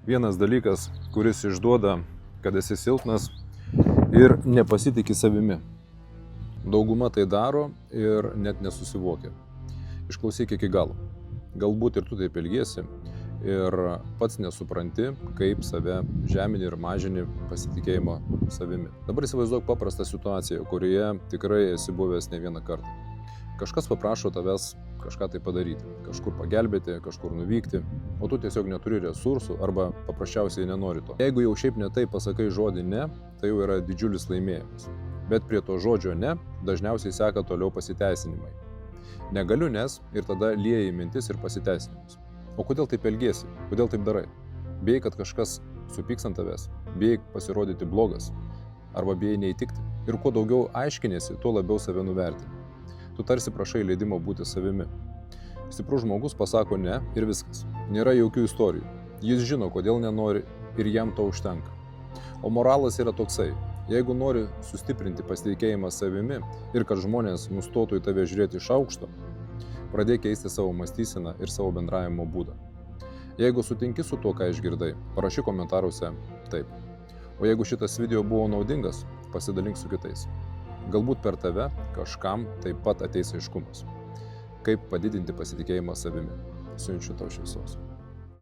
Vienas dalykas, kuris išduoda, kad esi silpnas ir nepasitikė savimi. Dauguma tai daro ir net nesusivokia. Išklausyk iki galo. Galbūt ir tu taip elgiesi ir pats nesupranti, kaip save žemini ir mažini pasitikėjimą savimi. Dabar įsivaizduok paprastą situaciją, kurioje tikrai esi buvęs ne vieną kartą. Kažkas paprašo tavęs kažką tai padaryti, kažkur pagelbėti, kažkur nuvykti, o tu tiesiog neturi resursų arba paprasčiausiai nenori to. Jeigu jau šiaip ne taip pasakai žodį ne, tai jau yra didžiulis laimėjimas. Bet prie to žodžio ne dažniausiai seka toliau pasiteisinimai. Negaliu nes ir tada lieji mintis ir pasiteisinimus. O kodėl taip elgiesi? Kodėl taip darai? Bijai, kad kažkas supyks ant tavęs, bijai pasirodyti blogas arba bijai neįtikti. Ir kuo daugiau aiškinėsi, tuo labiau save nuvertini. Tu tarsi prašai leidimo būti savimi. Stiprus žmogus pasako ne ir viskas. Nėra jokių istorijų. Jis žino, kodėl nenori ir jam to užtenka. O moralas yra toksai. Jeigu nori sustiprinti pasitikėjimą savimi ir kad žmonės nustotų į tave žiūrėti iš aukšto, pradėk keisti savo mąstyseną ir savo bendravimo būdą. Jeigu sutinki su tuo, ką išgirdai, parašyk komentaruose taip. O jeigu šitas video buvo naudingas, pasidalink su kitais. Galbūt per tave kažkam taip pat ateis aiškumas. Kaip padidinti pasitikėjimą savimi. Siunčiu tau šviesos.